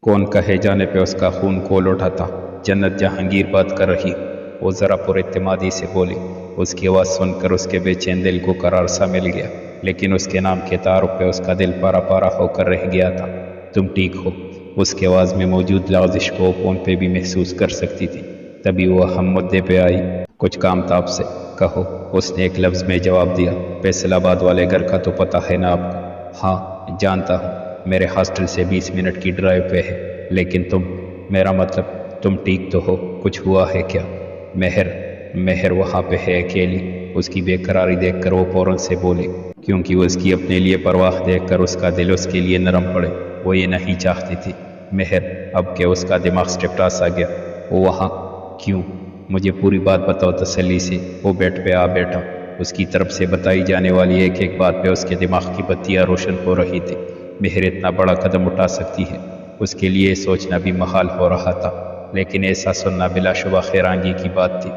کون کہے جانے پہ اس کا خون کھول اٹھا تھا۔ جنت جہانگیر بات کر رہی، وہ ذرا پر اعتمادی سے بولی۔ اس کی آواز سن کر اس کے بے چین دل کو قرار سا مل گیا، لیکن اس کے نام کے تعارف پہ اس کا دل پارا پارا ہو کر رہ گیا تھا۔ تم ٹھیک ہو؟ اس کی آواز میں موجود لغزش کو فون پہ بھی محسوس کر سکتی تھی۔ تبھی وہ اہم مدعے پہ آئی۔ کچھ کام تھا آپ سے؟ کہو، اس نے ایک لفظ میں جواب دیا۔ فیصل آباد والے گھر کا تو پتہ ہے نا آپ کو؟ ہاں جانتا ہوں، میرے ہاسٹل سے 20 منٹ کی ڈرائیو پہ ہے۔ لیکن میرا مطلب تم ٹھیک تو ہو؟ کچھ ہوا ہے کیا؟ مہر وہاں پہ ہے اکیلی؟ اس کی بے قراری دیکھ کر وہ فوراً سے بولے، کیونکہ اس کی اپنے لیے پرواہ دیکھ کر اس کا دل اس کے لیے نرم پڑے۔ وہ یہ نہیں چاہتی تھی مہر اب کہ اس کا دماغ سٹپٹا سا گیا۔ وہ وہاں کیوں؟ مجھے پوری بات بتاؤ تسلی سے۔ وہ بیٹھ پہ آ بیٹھا۔ اس کی طرف سے بتائی جانے والی ایک ایک بات پہ اس کے دماغ کی بتیاں روشن ہو رہی تھی۔ مہر اتنا بڑا قدم اٹھا سکتی ہے، اس کے لیے سوچنا بھی محال ہو رہا تھا، لیکن ایسا سننا بلا شبہ خیرانگی کی بات تھی۔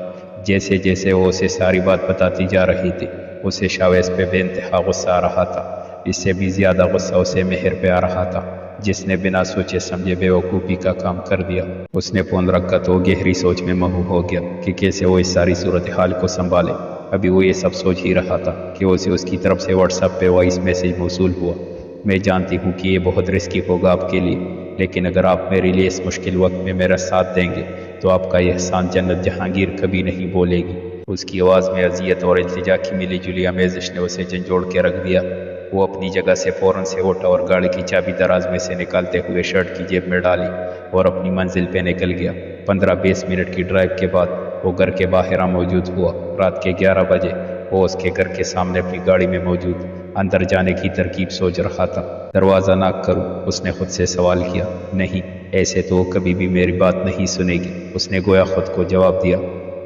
جیسے جیسے وہ اسے ساری بات بتاتی جا رہی تھی، اسے شاویز پہ بے انتہا غصہ آ رہا تھا۔ اس سے بھی زیادہ غصہ اسے مہر پہ آ رہا تھا، جس نے بنا سوچے سمجھے بے وقوفی کا کام کر دیا۔ اس نے فون رکھا تو گہری سوچ میں مغروق ہو گیا کہ کیسے وہ اس ساری صورتحال کو سنبھالے۔ ابھی وہ یہ سب سوچ ہی رہا تھا کہ اسے اس کی طرف سے واٹس ایپ پہ وائس میسج موصول ہوا۔ میں جانتی ہوں کہ یہ بہت رسکی ہوگا آپ کے لیے، لیکن اگر آپ میرے لیے اس مشکل وقت میں میرا ساتھ دیں گے تو آپ کا یہ احسان جنت جہانگیر کبھی نہیں بولے گی۔ اس کی آواز میں اذیت اور التجا کی ملی جلی آمیزش نے اسے جھنجھوڑ کے رکھ دیا۔ وہ اپنی جگہ سے فوراً سے اٹھا اور گاڑی کی چابی دراز میں سے نکالتے ہوئے شرٹ کی جیب میں ڈالی اور اپنی منزل پہ نکل گیا۔ 15-20 منٹ کی ڈرائیو کے بعد وہ گھر کے باہر موجود ہوا۔ رات کے 11 بجے وہ اس کے گھر کے سامنے اپنی گاڑی میں موجود اندر جانے کی ترکیب سوچ رہا تھا۔ دروازہ ناک کروں؟ اس نے خود سے سوال کیا۔ نہیں، ایسے تو وہ کبھی بھی میری بات نہیں سنے گی، اس نے گویا خود کو جواب دیا۔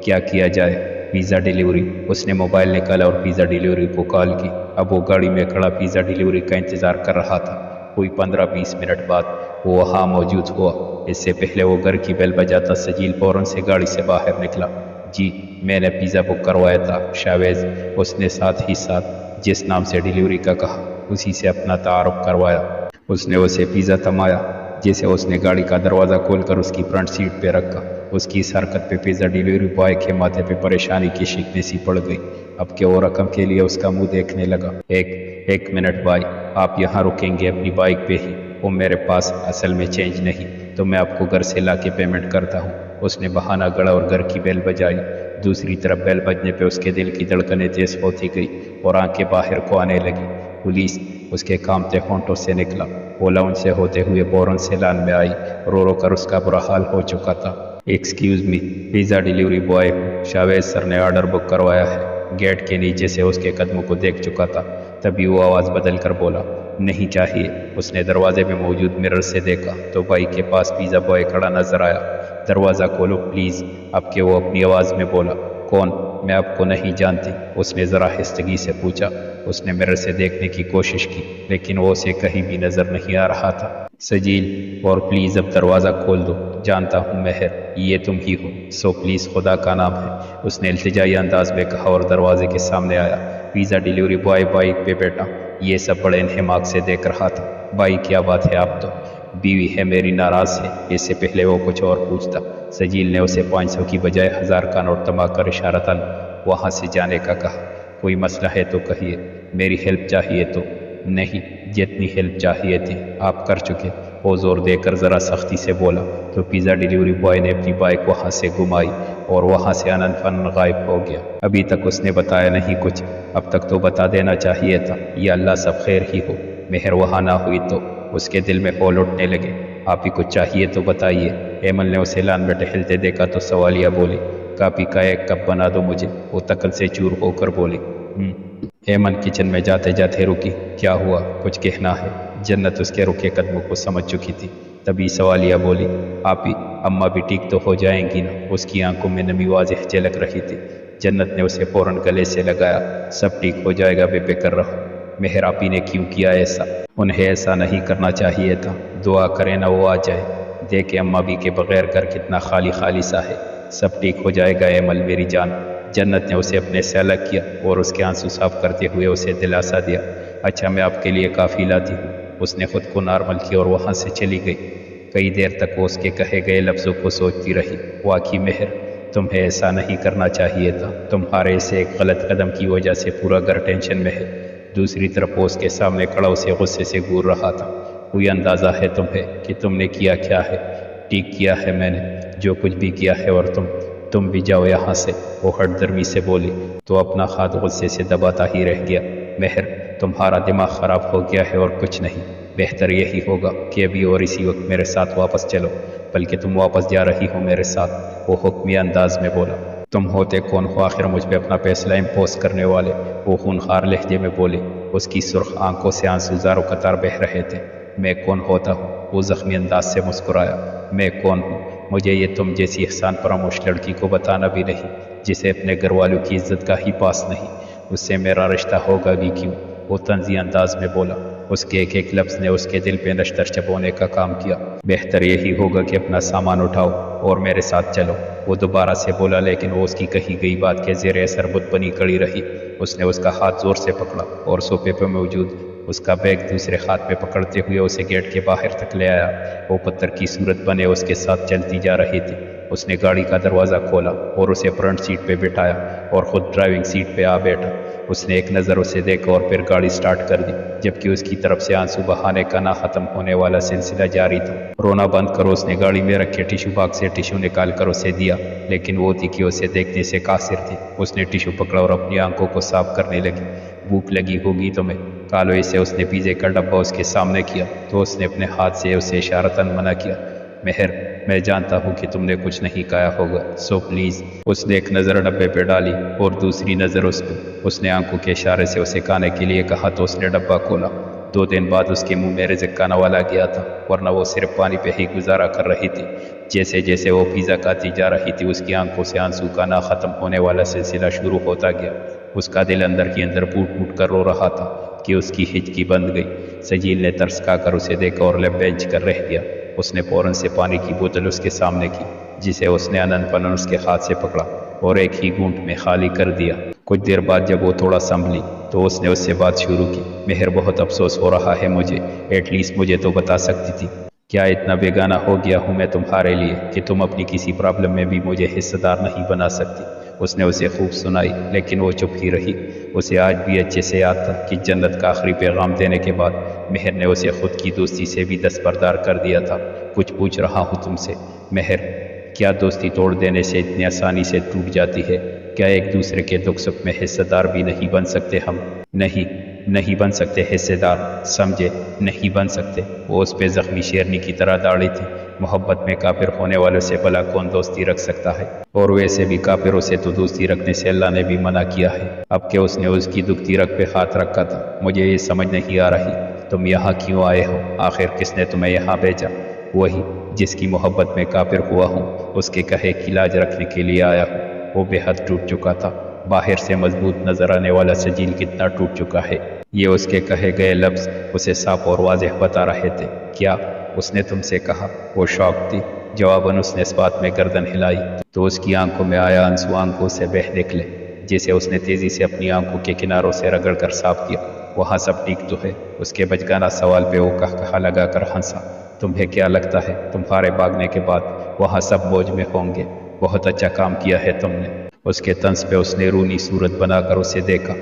کیا کیا جائے؟ Pizza delivery? اس نے موبائل نکالا اور پیزا ڈیلیوری کو کال کی۔ اب وہ گاڑی میں کھڑا پیزا ڈیلیوری کا انتظار کر رہا تھا۔ کوئی 15-20 منٹ بعد وہ وہاں موجود ہوا۔ اس سے پہلے وہ گھر کی بیل بجاتا سجیل فوراً سے گاڑی سے باہر نکلا۔ جی، میں نے پیزا بک کروایا تھا شاویز، اس نے ساتھ ہی ساتھ جس نام سے ڈیلیوری کا کہا اسی سے اپنا تعارف کروایا۔ اس نے اسے پیزا تھمایا، جسے اس نے گاڑی کا دروازہ کھول کر اس کی فرنٹ سیٹ پہ رکھا۔ اس کی اس حرکت پہ پیزا ڈیلیوری بوائے کے ماتھے پہ پریشانی کی شکنیں سی پڑ گئی۔ اب کہ وہ رقم کے لیے اس کا منہ دیکھنے لگا۔ ایک منٹ بھائی، آپ یہاں رکیں گے اپنی بائک پہ ہی؟ وہ میرے پاس اصل میں چینج نہیں، تو میں آپ کو گھر سے لا کے پیمنٹ کرتا ہوں۔ اس نے بہانہ گڑا اور گھر کی بیل بجائی۔ دوسری طرف بیل بجنے پہ اس کے دل کی دھڑکنیں تیز ہوتی گئی اور آنکھیں باہر کو آنے لگی۔ پولیس؟ اس کے کامتے ہونٹوں سے نکلا۔ وہ لاؤنج سے ہوتے ہوئے فوراً سے لان میں آئی، رو کر اس کا برا حال ہو چکا تھا۔ Excuse me, pizza delivery boy ہوں، شاویز سر نے آرڈر بک کروایا ہے۔ گیٹ کے نیچے سے اس کے قدموں کو دیکھ چکا تھا، تبھی وہ آواز بدل کر بولا، نہیں چاہیے۔ اس نے دروازے میں موجود مرر سے دیکھا تو بائک کے پاس پیزا بوائے کھڑا نظر آیا۔ دروازہ کھولو پلیز، اب کہ وہ اپنی آواز میں بولا۔ کون؟ میں آپ کو نہیں جانتی، اس نے ذرا آہستگی سے پوچھا۔ اس نے مرر سے دیکھنے کی کوشش کی، لیکن وہ اسے کہیں بھی نظر نہیں آ رہا تھا۔ سجیل، اور پلیز اب دروازہ کھول دو۔ جانتا ہوں مہر، یہ تم ہی ہو، سو پلیز خدا کا نام ہے، اس نے التجائی انداز میں کہا اور دروازے کے سامنے آیا۔ پیزا ڈیلیوری بوائے بائک پہ بیٹھا یہ سب بڑے انہماک سے دیکھ رہا تھا۔ بھائی کیا بات ہے، آپ تو بیوی ہے میری ناراض ہے؟ اس سے پہلے وہ کچھ اور پوچھتا، سجیل نے اسے 500 کی بجائے 1000 کا نوٹ تما کر اشارتاً وہاں سے جانے کا کہا۔ کوئی مسئلہ ہے تو کہیے، میری ہیلپ چاہیے تو؟ نہیں، جتنی ہیلپ چاہیے تھی آپ کر چکے، وہ زور دے کر ذرا سختی سے بولا تو پیزا ڈیلیوری بوائے نے اپنی بائک وہاں سے گھمائی اور وہاں سے انن فنن غائب ہو گیا۔ ابھی تک اس نے بتایا نہیں کچھ، اب تک تو بتا دینا چاہیے تھا۔ یا اللہ سب خیر ہی ہو، مہر وہاں نہ ہوئی تو؟ اس کے دل میں ہول اٹھنے لگے۔ آپ ہی کچھ چاہیے تو بتائیے۔ ایمن نے اسے لان میں ٹہلتے دیکھا تو سوالیہ بولی، کافی کا 1 کپ بنا دو مجھے۔ وہ تکل سے چور ہو کر بولی۔ ایمن کچن میں جاتے جاتے رکی۔ کیا ہوا، کچھ کہنا ہے؟ جنت اس کے رکے قدموں کو سمجھ چکی تھی۔ تبھی سوالیہ بولی، آپ ہی اماں بھی ٹھیک تو ہو جائیں گی نا؟ اس کی آنکھوں میں نمی واضح جھلک رہی تھی۔ جنت نے اسے فوراً گلے سے لگایا، سب ٹھیک ہو جائے گا، بے فکر رہو۔ مہر آپی نے کیوں کیا ایسا؟ انہیں ایسا نہیں کرنا چاہیے تھا۔ دعا کریں نہ وہ آ جائے، دیکھیں اماں بھی کے بغیر گھر کتنا خالی خالی سا ہے۔ سب ٹھیک ہو جائے گا ایمل میری جان۔ جنت نے اسے اپنے سے الگ کیا اور اس کے آنسو صاف کرتے ہوئے اسے دلاسا دیا۔ اچھا، میں آپ کے لیے کافی لاتی ہوں۔ اس نے خود کو نارمل کیا اور وہاں سے چلی گئی۔ کئی دیر تک وہ اس کے کہے گئے لفظوں کو سوچتی رہی۔ واقعی مہر، تمہیں ایسا نہیں کرنا چاہیے تھا، تمہارے سے ایک غلط قدم کی وجہ سے پورا گھر ٹینشن میں ہے۔ دوسری طرف وہ اس کے سامنے کھڑا اسے غصے سے گور رہا تھا۔ کوئی اندازہ ہے تمہیں کہ تم نے کیا کیا ہے؟ ٹھیک کیا ہے میں نے جو کچھ بھی کیا ہے، اور تم بھی جاؤ یہاں سے، وہ ہٹ درمی سے بولی تو اپنا ہاتھ غصے سے دباتا ہی رہ گیا۔ مہر، تمہارا دماغ خراب ہو گیا ہے اور کچھ نہیں۔ بہتر یہی ہوگا کہ ابھی اور اسی وقت میرے ساتھ واپس چلو، بلکہ تم واپس جا رہی ہو میرے ساتھ، وہ حکمی انداز میں بولا۔ تم ہوتے کون ہو آخر مجھ پہ اپنا فیصلہ امپوز کرنے والے؟ وہ خونخوار لہجے میں بولی۔ اس کی سرخ آنکھوں سے آنسو زاروں قطار بہہ رہے تھے۔ میں کون ہوتا ہوں؟ وہ زخمی انداز سے مسکرایا۔ میں کون ہوں؟ مجھے یہ تم جیسی احسان فراموش لڑکی کو بتانا بھی نہیں، جسے اپنے گھر والوں کی عزت کا ہی پاس نہیں، اس سے میرا رشتہ ہوگا بھی کیوں؟ وہ طنزی انداز میں بولا۔ اس کے ایک ایک لفظ نے اس کے دل پہ نشتر چبونے کا کام کیا۔ بہتر یہی ہوگا کہ اپنا سامان اٹھاؤ اور میرے ساتھ چلو، وہ دوبارہ سے بولا، لیکن وہ اس کی کہی گئی بات کے زیر اثر بت بنی کڑی رہی۔ اس نے اس کا ہاتھ زور سے پکڑا اور صوفے پہ موجود اس کا بیگ دوسرے ہاتھ میں پکڑتے ہوئے اسے گیٹ کے باہر تک لے آیا۔ وہ پتھر کی صورت بنے اس کے ساتھ چلتی جا رہی تھی۔ اس نے گاڑی کا دروازہ کھولا اور اسے فرنٹ سیٹ پہ بٹھایا اور خود ڈرائیونگ سیٹ پہ آ بیٹھا۔ اس نے ایک نظر اسے دیکھا اور پھر گاڑی سٹارٹ کر دی، جبکہ اس کی طرف سے آنسو بہانے کا نہ ختم ہونے والا سلسلہ جاری تھا۔ رونا بند کرو، اس نے گاڑی میں رکھے ٹیشو باکس سے ٹیشو نکال کر اسے دیا، لیکن وہ تھی کہ اسے دیکھنے سے قاصر تھی۔ اس نے ٹیشو پکڑا اور اپنی آنکھوں کو صاف کرنے لگی۔ بھوک لگی ہوگی تمہیں، کالو اسے اس نے پیزے کا ڈبہ اس کے سامنے کیا تو اس نے اپنے ہاتھ سے اسے اشارتاً منع کیا۔ مہر، میں جانتا ہوں کہ تم نے کچھ نہیں کھایا ہوگا، سو پلیز۔ اس نے ایک نظر ڈبے پہ ڈالی اور دوسری نظر اس پہ۔ اس نے آنکھوں کے اشارے سے اسے کھانے کے لیے کہا تو اس نے ڈبہ کھولا۔ 2 دن بعد اس کے منہ میں رزق کا نوالا گیا تھا، ورنہ وہ صرف پانی پہ ہی گزارا کر رہی تھی۔ جیسے جیسے وہ پیزا کھاتی جا رہی تھی، اس کی آنکھوں سے آنسو کا نہ ختم ہونے والا سلسلہ شروع ہوتا گیا۔ اس کا دل اندر ہی اندر پھوٹ پھوٹ کر رو رہا تھا کہ اس کی ہچکی بند گئی۔ سجیل نے ترس کھا کر اسے دیکھا اور لب بینچ کر رہ گیا۔ اس نے فوراً سے پانی کی بوتل اس کے سامنے کی، جسے اس نے انن پنن اس کے ہاتھ سے پکڑا اور ایک ہی گھونٹ میں خالی کر دیا۔ کچھ دیر بعد جب وہ تھوڑا سنبھلی تو اس نے اس سے بات شروع کی۔ مہر، بہت افسوس ہو رہا ہے مجھے، ایٹ لیسٹ مجھے تو بتا سکتی تھی۔ کیا اتنا بیگانہ ہو گیا ہوں میں تمہارے لیے کہ تم اپنی کسی پرابلم میں بھی مجھے حصہ دار نہیں بنا سکتی؟ اس نے اسے خوب سنائی، لیکن وہ چپ ہی رہی۔ اسے آج بھی اچھے سے یاد تھا کہ جنت کا آخری پیغام دینے کے بعد مہر نے اسے خود کی دوستی سے بھی دستبردار کر دیا تھا۔ کچھ پوچھ رہا ہوں تم سے مہر، کیا دوستی توڑ دینے سے اتنی آسانی سے ٹوٹ جاتی ہے؟ کیا ایک دوسرے کے دکھ سکھ میں حصہ دار بھی نہیں بن سکتے ہم؟ نہیں بن سکتے حصے دار، سمجھے؟ نہیں بن سکتے۔ وہ اس پہ زخمی شیرنی کی طرح داڑھی تھی۔ محبت میں کافر ہونے والوں سے بھلا کون دوستی رکھ سکتا ہے؟ اور ویسے بھی کافروں سے تو دوستی رکھنے سے اللہ نے بھی منع کیا ہے۔ اب کہ اس نے اس کی دکھتی رگ پہ ہاتھ رکھا تھا، مجھے یہ سمجھ نہیں آ رہی تم یہاں کیوں آئے ہو؟ آخر کس نے تمہیں یہاں بھیجا؟ وہی جس کی محبت میں کافر ہوا ہوں، اس کے کہے کی لاج رکھنے کے لیے آیا ہوں۔ وہ بے حد ٹوٹ چکا تھا۔ باہر سے مضبوط نظر آنے والا سجیل کتنا ٹوٹ چکا ہے، یہ اس کے کہے گئے لفظ اسے صاف اور واضح بتا رہے تھے۔ کیا اس نے تم سے کہا؟ وہ شوق تھی۔ جواباً اس نے اس بات میں گردن ہلائی تو اس کی آنکھوں میں آیا آنسو آنکھوں سے بہہ نکلے، جسے اس نے تیزی سے اپنی آنکھوں کے کناروں سے رگڑ کر صاف کیا۔ وہاں سب ٹھیک تو ہے؟ اس کے بچگانہ سوال پہ وہ کہا لگا کر ہنسا۔ تمہیں کیا لگتا ہے تمہارے بھاگنے کے بعد وہاں سب موج میں ہوں گے؟ بہت اچھا کام کیا ہے تم نے۔ اس کے طنز پہ اس نے رونی صورت بنا کر اسے دیکھا۔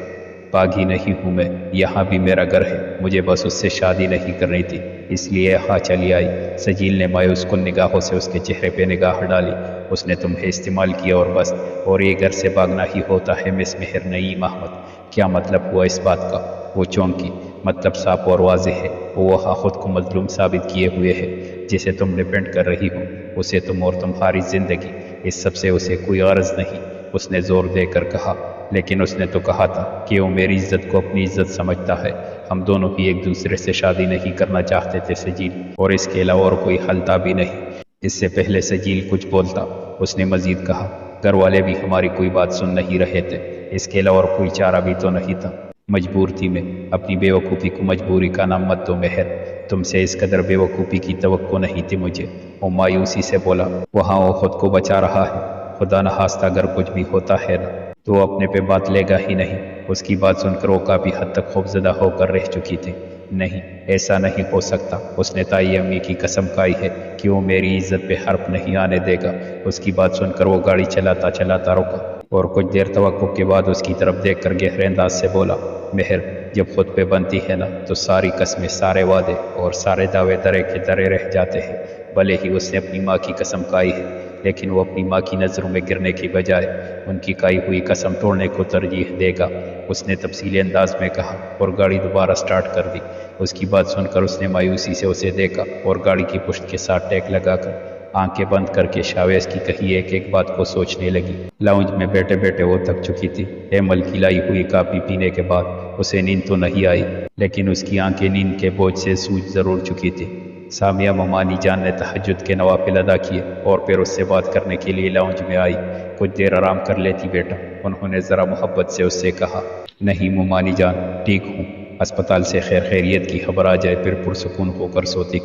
باغی نہیں ہوں میں، یہاں بھی میرا گھر ہے، مجھے بس اس سے شادی نہیں کرنی تھی، اس لیے یہاں چلی آئی۔ سجیل نے مایوس کن نگاہوں سے اس کے چہرے پہ نگاہ ڈالی۔ اس نے تمہیں استعمال کیا اور بس، اور یہ گھر سے بھاگنا ہی ہوتا ہے مس مہر نعیم احمد؟ کیا مطلب ہوا اس بات کا؟ وہ چونکی۔ مطلب صاف اور واضح ہے، وہ وہاں خود کو مظلوم ثابت کیے ہوئے ہے، جسے تم ڈیپینڈ کر رہی ہو۔ اسے تم اور تمہاری زندگی، اس سب سے اسے کوئی غرض نہیں، اس نے زور دے کر کہا۔ لیکن اس نے تو کہا تھا کہ وہ میری عزت کو اپنی عزت سمجھتا ہے۔ ہم دونوں ہی ایک دوسرے سے شادی نہیں کرنا چاہتے تھے سجیل، اور اس کے علاوہ اور کوئی حل تھا بھی نہیں۔ اس سے پہلے سجیل کچھ بولتا، اس نے مزید کہا، گھر والے بھی ہماری کوئی بات سن نہیں رہے تھے، اس کے علاوہ اور کوئی چارہ بھی تو نہیں تھا۔ مجبور تھی میں، اپنی بے وقوفی کو مجبوری کا نام مت دو مہر، تم سے اس قدر بے وقوفی کی توقع نہیں تھی مجھے۔ وہ مایوسی سے بولا، وہاں وہ خود کو بچا رہا ہے، خدا نخواستہ اگر کچھ بھی ہوتا ہے نا تو اپنے پہ بات لے گا ہی نہیں۔ اس کی بات سن کر وہ کافی حد تک خوفزدہ ہو کر رہ چکی تھی۔ نہیں، ایسا نہیں ہو سکتا، اس نے تائی امی کی قسم کھائی ہے کہ وہ میری عزت پہ حرف نہیں آنے دے گا۔ اس کی بات سن کر وہ گاڑی چلاتا چلاتا رکا اور کچھ دیر توقف کے بعد اس کی طرف دیکھ کر گہرے انداز سے بولا، مہر، جب خود پہ بنتی ہے نا تو ساری قسمیں، سارے وعدے اور سارے دعوے درے کے درے رہ جاتے ہیں۔ بھلے ہی اس نے اپنی ماں کی قسم کھائی ہے، لیکن وہ اپنی ماں کی نظروں میں گرنے کی بجائے ان کی کھائی ہوئی قسم توڑنے کو ترجیح دے گا، اس نے تفصیلی انداز میں کہا اور گاڑی دوبارہ سٹارٹ کر دی۔ اس کی بات سن کر اس نے مایوسی سے اسے دیکھا اور گاڑی کی پشت کے ساتھ ٹیک لگا کر آنکھیں بند کر کے شاویز کی کہی ایک ایک بات کو سوچنے لگی۔ لاؤنج میں بیٹھے بیٹھے وہ تھک چکی تھی۔ ایمل کی لائی ہوئی کافی پینے کے بعد اسے نیند تو نہیں آئی، لیکن اس کی آنکھیں نیند کے بوجھ سے سوج ضرور چکی تھی۔ سامیہ ممانی جان نے تہجد کے نوافل ادا کیے اور پھر اس سے بات کرنے کے لیے لاؤنج میں آئی۔ کچھ دیر آرام کر لیتی بیٹا، انہوں نے ذرا محبت سے اس سے کہا۔ نہیں ممانی جان، ٹھیک ہوں، اسپتال سے خیر خیریت کی خبر آ جائے پھر پرسکون ہو کر سوتی۔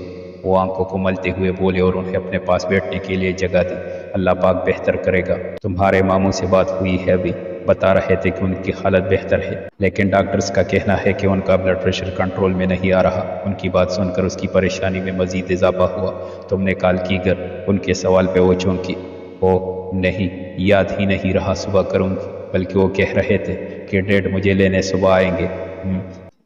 وہ آنکھوں کو ملتے ہوئے بولے اور انہیں اپنے پاس بیٹھنے کے لیے جگہ دی۔ اللہ پاک بہتر کرے گا۔ تمہارے ماموں سے بات ہوئی ہے ابھی؟ بتا رہے تھے کہ ان کی حالت بہتر ہے، لیکن ڈاکٹرز کا کہنا ہے کہ ان کا بلڈ پریشر کنٹرول میں نہیں آ رہا۔ ان کی بات سن کر اس کی پریشانی میں مزید اضافہ ہوا۔ تم نے کال کی گر؟ ان کے سوال پہ وہ چونکی۔ اوہ نہیں، یاد ہی نہیں رہا، صبح کروں گی، بلکہ وہ کہہ رہے تھے کہ ڈیڈ مجھے لینے صبح آئیں گے۔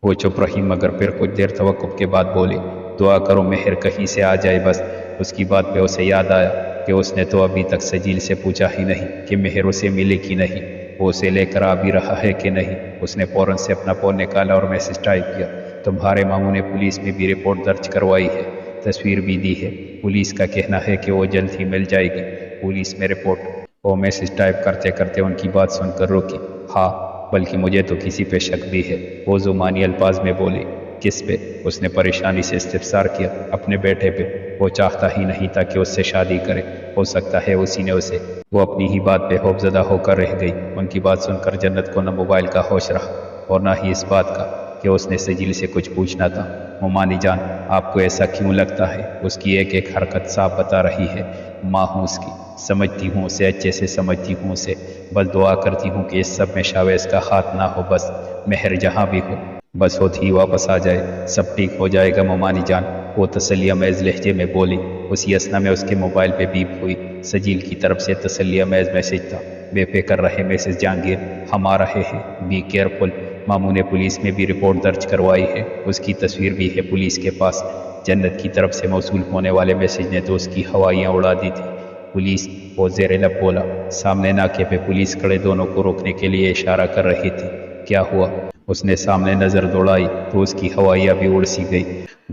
وہ چپ رہی مگر پھر کچھ دیر توقف کے بعد بولی، دعا کرو مہر کہیں سے آ جائے بس۔ اس کی بات پہ اسے یاد آیا کہ اس نے تو ابھی تک سجیل سے پوچھا ہی نہیں کہ مہر اسے ملے کہ نہیں، وہ اسے لے کر آ بھی رہا ہے کہ نہیں۔ اس نے فوراً سے اپنا فون نکالا اور میسج ٹائپ کیا، تمہارے ماموں نے پولیس میں بھی رپورٹ درج کروائی ہے، تصویر بھی دی ہے، پولیس کا کہنا ہے کہ وہ جلد ہی مل جائے گی، پولیس میں رپورٹ۔ وہ میسج ٹائپ کرتے کرتے ان کی بات سن کر رکی۔ ہاں، بلکہ مجھے تو کسی پہ شک بھی ہے، وہ زمانی الفاظ میں بولی۔ کس پہ؟ اس نے پریشانی سے استفسار کیا۔ اپنے بیٹے پہ، وہ چاہتا ہی نہیں تھا کہ اس سے شادی کرے، ہو سکتا ہے اسی نے اسے۔ وہ اپنی ہی بات پہ خوفزدہ ہو کر رہ گئی۔ ان کی بات سن کر جنت کو نہ موبائل کا ہوش رہا اور نہ ہی اس بات کا کہ اس نے سجیل سے کچھ پوچھنا تھا۔ ممانی جان، آپ کو ایسا کیوں لگتا ہے؟ اس کی ایک ایک حرکت صاف بتا رہی ہے۔ ماں ہوں اس کی، سمجھتی ہوں اسے، اچھے سے سمجھتی ہوں اسے، بس دعا کرتی ہوں کہ اس سب میں شاویز کا ہاتھ نہ ہو، بس مہر جہاں بھی ہو بس ہوتی ہی واپس آ جائے، سب ٹھیک ہو جائے گا ممانی جان، وہ تسلی امیز لہجے میں بولی۔ اسی اثنا میں اس کے موبائل پہ بیپ ہوئی۔ سجیل کی طرف سے تسلی امیز میسج تھا، بے فکر رہے مسز جہانگیر، ہم آ رہے ہیں، بی کیئرفل، ماموں نے پولیس میں بھی رپورٹ درج کروائی ہے، اس کی تصویر بھی ہے پولیس کے پاس۔ جنت کی طرف سے موصول ہونے والے میسج نے تو اس کی ہوائیاں اڑا دی تھی۔ پولیس؟ وہ زیر لب بولا۔ سامنے ناکے پہ پولیس کھڑے دونوں کو روکنے کے لیے اشارہ کر رہی تھی۔ کیا ہوا؟ اس نے سامنے نظر دوڑائی تو اس کی ہوائیاں بھی اڑ سی گئی۔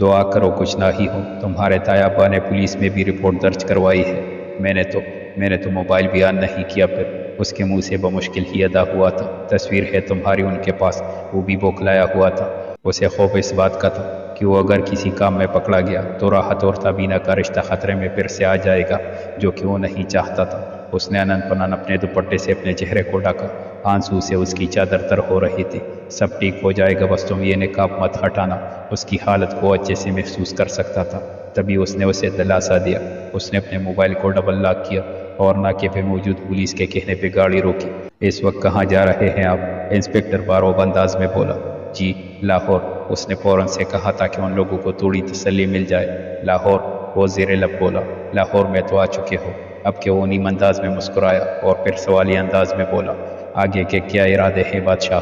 دعا کرو کچھ نہ ہی ہو، تمہارے تایا ابا نے پولیس میں بھی رپورٹ درج کروائی ہے۔ میں نے تو موبائل بھی آن نہیں کیا، پھر اس کے منہ سے بمشکل ہی ادا ہوا تھا، تصویر ہے تمہاری ان کے پاس، وہ بھی بوکھلایا ہوا تھا۔ اسے خوف اس بات کا تھا کہ وہ اگر کسی کام میں پکڑا گیا تو راحت اور تابینہ کا رشتہ خطرے میں پھر سے آ جائے گا، جو کہ وہ نہیں چاہتا تھا۔ اس نے انن پنن اپنے دوپٹے سے اپنے چہرے کو ڈھکا، آنسو سے اس کی چادر تر ہو رہی تھی۔ سب ٹھیک ہو جائے گا، بس تم یہ نقاب مت ہٹانا۔ اس کی حالت کو اچھے سے محسوس کر سکتا تھا، تبھی اس نے اسے دلاسا دیا۔ اس نے اپنے موبائل کو ڈبل لاک کیا اور ناکے پہ موجود پولیس کے کہنے پہ گاڑی روکی۔ اس وقت کہاں جا رہے ہیں آپ؟ انسپکٹر باروب انداز میں بولا۔ جی لاہور، اس نے فوراً سے کہا تاکہ ان لوگوں کو تھوڑی تسلی مل جائے۔ لاہور؟ وہ زیر لب بولا۔ لاہور میں تو آ چکے ہو؟ اب کہ وہ نیم انداز میں مسکرایا اور پھر سوالی انداز میں بولا، آگے کے کیا ارادے ہیں بادشاہ؟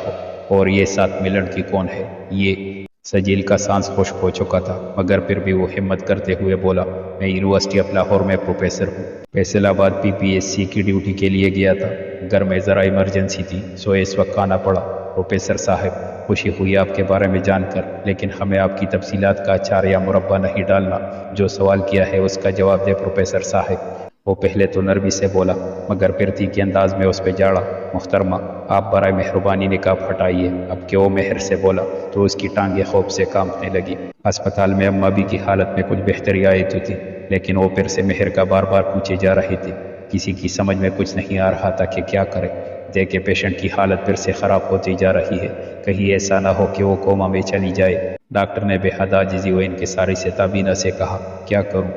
اور یہ ساتھ میں لڑکی کون ہے؟ یہ سجیل کا سانس خشک ہو چکا تھا مگر پھر بھی وہ ہمت کرتے ہوئے بولا، میں یونیورسٹی آف لاہور میں پروفیسر ہوں، فیصل آباد PPSC کی ڈیوٹی کے لیے گیا تھا، گھر میں ذرا ایمرجنسی تھی سو اس وقت آنا پڑا۔ پروفیسر صاحب، خوشی ہوئی آپ کے بارے میں جان کر، لیکن ہمیں آپ کی تفصیلات کا اچار یا مربع نہیں ڈالنا، جو سوال کیا ہے اس کا جواب دے پروفیسر صاحب۔ وہ پہلے تو نرمی سے بولا مگر پھر تیکھے انداز میں اس پہ جاڑا، محترمہ آپ برائے مہربانی نقاب ہٹائیے۔ اب کہ وہ مہر سے بولا تو اس کی ٹانگیں خوف سے کانپنے لگی۔ اسپتال میں اماں بھی کی حالت میں کچھ بہتری آئی تو تھی، لیکن وہ پھر سے مہر کا بار بار پوچھے جا رہی تھی۔ کسی کی سمجھ میں کچھ نہیں آ رہا تھا کہ کیا کرے۔ دیکھے پیشنٹ کی حالت پھر سے خراب ہوتی جا رہی ہے، کہیں ایسا نہ ہو کہ وہ کوما میں چلی جائے۔ ڈاکٹر نے بے حد عاجزی و انکساری سے تابینہ سے کہا، کیا کروں؟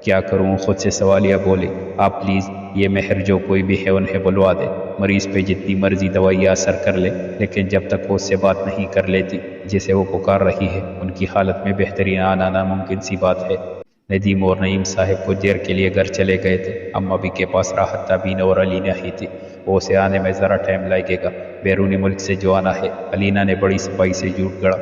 کیا کروں؟ خود سے سوالیہ بولے۔ آپ پلیز یہ مہر جو کوئی بھی ہے انہیں بلوا دے، مریض پہ جتنی مرضی دوائی اثر کر لے، لیکن جب تک وہ اس سے بات نہیں کر لیتی جسے وہ پکار رہی ہے ان کی حالت میں بہتری آنا ناممکن سی بات ہے۔ ندیم اور نعیم صاحب کچھ دیر کے لیے گھر چلے گئے تھے۔ اما بھی کے پاس راحت تابینہ اور علینا ہی تھی۔ وہ اسے آنے میں ذرا ٹائم لگے گا، بیرونی ملک سے جو آنا ہے۔ علینا نے بڑی صفائی سے جھوٹ گڑا۔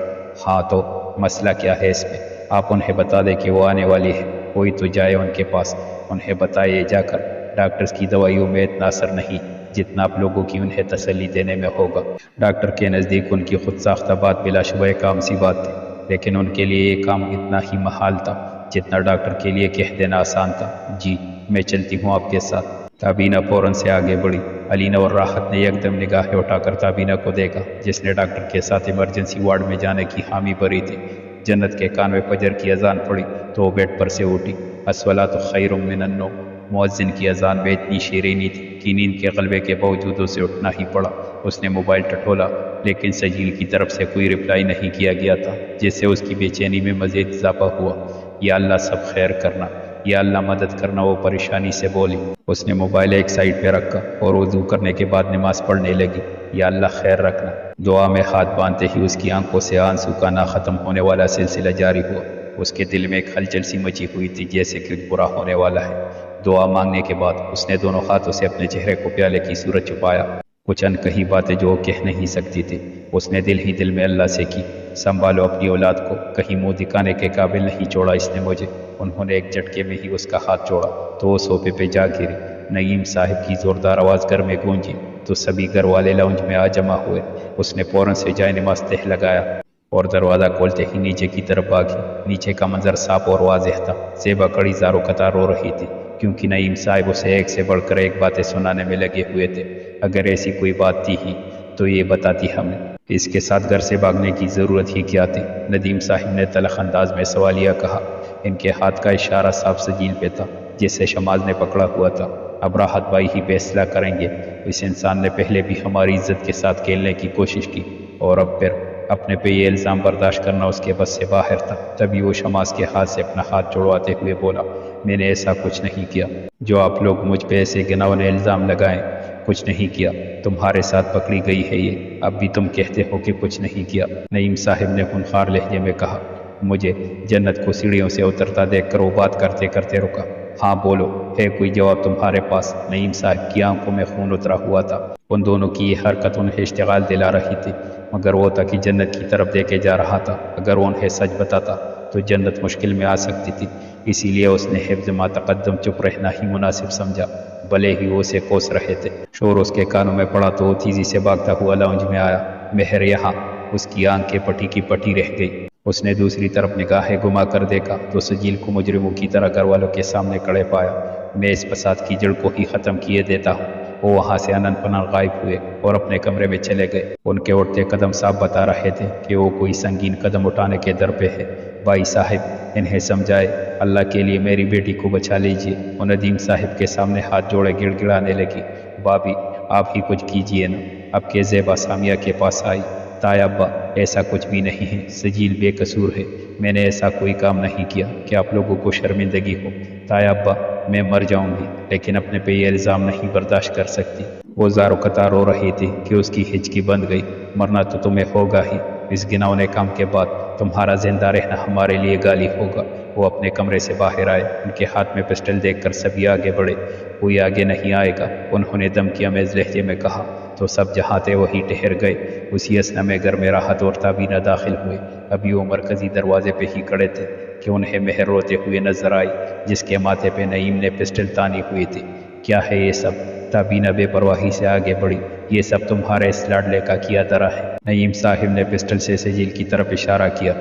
ہاں تو مسئلہ کیا ہے اس میں؟ آپ انہیں بتا دیں کہ وہ آنے والی ہے، کوئی تو جائے ان کے پاس، انہیں بتائے جا کر ڈاکٹرز کی دوائیوں میں اتنا اثر نہیں جتنا آپ لوگوں کی انہیں تسلی دینے میں ہوگا۔ ڈاکٹر کے نزدیک ان کی خود ساختہ بات بلا شبہ کام سی بات تھی، لیکن ان کے لیے یہ کام اتنا ہی محال تھا جتنا ڈاکٹر کے لیے کہہ دینا آسان تھا۔ جی میں چلتی ہوں آپ کے ساتھ۔ تابینہ فوراً سے آگے بڑھی۔ علینا اور راحت نے یکدم نگاہیں اٹھا کر تابینہ کو دیکھا جس نے ڈاکٹر کے ساتھ ایمرجنسی وارڈ میں جانے کی حامی بھری تھی۔ جنت کے کان میں فجر کی اذان پڑی تو وہ بیڈ پر سے اٹھی۔ الصلاۃ خیر من النوم، مؤذن کی اذان میں اتنی شیرینی تھی کہ نیند کے غلبے کے باوجود اسے اٹھنا ہی پڑا۔ اس نے موبائل ٹٹولا لیکن سجیل کی طرف سے کوئی رپلائی نہیں کیا گیا تھا، جس سے اس کی بے چینی میں مزید اضافہ ہوا۔ یا اللہ سب خیر کرنا، یا اللہ مدد کرنا، وہ پریشانی سے بولی۔ اس نے موبائل ایک سائڈ پہ رکھا اور وضو کرنے کے بعد نماز پڑھنے لگی۔ یا اللہ خیر رکھنا۔ دعا میں ہاتھ باندھتے ہی اس کی آنکھوں سے آنسو کا نہ ختم ہونے والا سلسلہ جاری ہوا۔ اس کے دل میں ایک ہلچل سی مچی ہوئی تھی جیسے کہ برا ہونے والا ہے۔ دعا مانگنے کے بعد اس نے دونوں ہاتھوں سے اپنے چہرے کو پیالے کی صورت چھپایا۔ کچھ انکہی باتیں جو وہ کہہ نہیں سکتی تھی اس نے دل ہی دل میں اللہ سے کی۔ سنبھالو اپنی اولاد کو، کہیں منہ دکھانے کے قابل نہیں چھوڑا اس نے مجھے۔ انہوں نے ایک جھٹکے میں ہی اس کا ہاتھ چھوڑا تو وہ صوفے پہ جا گری۔ نعیم صاحب کی زوردار آواز گھر میں گونجی تو سبھی گھر والے لاؤنج میں آ جمع ہوئے۔ اس نے فوراً سے جائے نماز تہ لگایا اور دروازہ کھولتے ہی نیچے کی طرف بھاگی۔ نیچے کا منظر صاف اور واضح تھا۔ زیبا کڑی زاروں قطار رو رہی تھی کیونکہ نعیم صاحب اسے ایک سے بڑھ کر ایک باتیں سنانے میں لگے ہوئے تھے۔ اگر ایسی کوئی بات تھی ہی تو یہ بتاتی ہمیں، اس کے ساتھ گھر سے بھاگنے کی ضرورت ہی کیا تھی؟ ندیم صاحب نے تلخ انداز میں سوالیہ کہا۔ ان کے ہاتھ کا اشارہ صاف سجیل پہ تھا جسے شماز نے پکڑا ہوا تھا۔ اب راحت بھائی ہی فیصلہ کریں گے۔ اس انسان نے پہلے بھی ہماری عزت کے ساتھ کھیلنے کی کوشش کی اور اب پھر اپنے پہ یہ الزام برداشت کرنا اس کے بس سے باہر تھا۔ تبھی وہ شماز کے ہاتھ سے اپنا ہاتھ چھڑواتے ہوئے بولا، میں نے ایسا کچھ نہیں کیا جو آپ لوگ مجھ پہ ایسے گناونے الزام لگائیں۔ کچھ نہیں کیا، تمہارے ساتھ پکڑی گئی ہے یہ، اب بھی تم کہتے ہو کہ کچھ نہیں کیا۔ نعیم صاحب نے خونخوار لہجے میں کہا۔ مجھے جنت کو سیڑھیوں سے اترتا دیکھ کر وہ بات کرتے کرتے رکا۔ ہاں بولو، ہے کوئی جواب تمہارے پاس؟ نعیم صاحب کی آنکھوں میں خون اترا ہوا تھا۔ ان دونوں کی یہ حرکت انہیں اشتغال دلا رہی تھی، مگر وہ تھا کہ جنت کی طرف دیکھے جا رہا تھا۔ اگر وہ انہیں سچ بتاتا تو جنت مشکل میں آ سکتی تھی، اسی لیے اس نے حفظ ما تقدم چپ رہنا ہی مناسب سمجھا، بھلے ہی وہ اسے کوس رہے تھے۔ شور اس کے کانوں میں پڑا تو وہ تیزی سے بھاگتا ہوا لاؤنج میں آیا۔ مہر یہاں؟ اس کی آنکھیں پٹی کی پٹی رہ گئی۔ اس نے دوسری طرف نگاہیں گھما کر دیکھا تو سجیل کو مجرموں کی طرح گھر والوں کے سامنے کھڑے پایا۔ میں اس فساد کی جڑ کو ہی ختم کیے دیتا ہوں۔ وہ وہاں سے انن پنن غائب ہوئے اور اپنے کمرے میں چلے گئے۔ ان کے اٹھتے قدم صاحب بتا رہے تھے کہ وہ کوئی سنگین قدم اٹھانے کے در پہ ہے۔ بھائی صاحب انہیں سمجھائے، اللہ کے لیے میری بیٹی کو بچا لیجیے۔ وہ ندیم صاحب کے سامنے ہاتھ جوڑے گڑ گڑانے لگی۔ بھابھی آپ ہی کچھ کیجیے نا۔ اب کے زیبا سامیہ کے پاس آئی۔ تایا ابا ایسا کچھ بھی نہیں ہے، سجیل بے قصور ہے، میں نے ایسا کوئی کام نہیں کیا کہ آپ لوگوں کو شرمندگی ہو۔ تایا ابا میں مر جاؤں گی لیکن اپنے پہ یہ الزام نہیں برداشت کر سکتی۔ وہ زاروں قطار رو رہی تھی کہ اس کی ہچکی بند گئی۔ مرنا تو تمہیں ہوگا ہی، اس گناونے کام کے بعد تمہارا زندہ رہنا ہمارے لیے گالی ہوگا۔ وہ اپنے کمرے سے باہر آئے۔ ان کے ہاتھ میں پسٹل دیکھ کر سبھی آگے بڑھے۔ کوئی آگے نہیں آئے گا، انہوں نے دھمکی آمیز لہجے میں کہا تو سب جہاں تھے وہی ٹھہر گئے۔ اسی اثنا میں گھر میں راحت اور تابینہ داخل ہوئے۔ ابھی وہ مرکزی دروازے پہ ہی کھڑے تھے کہ انہیں مہر روتے ہوئے نظر آئی جس کے ماتھے پہ نعیم نے پسٹل تانی ہوئی تھی۔ کیا ہے یہ سب؟ تابینہ بے پرواہی سے آگے بڑھی۔ یہ سب تمہارے اس لاڈلے کا کیا درا ہے۔ نعیم صاحب نے پسٹل سے سجیل کی طرف اشارہ کیا۔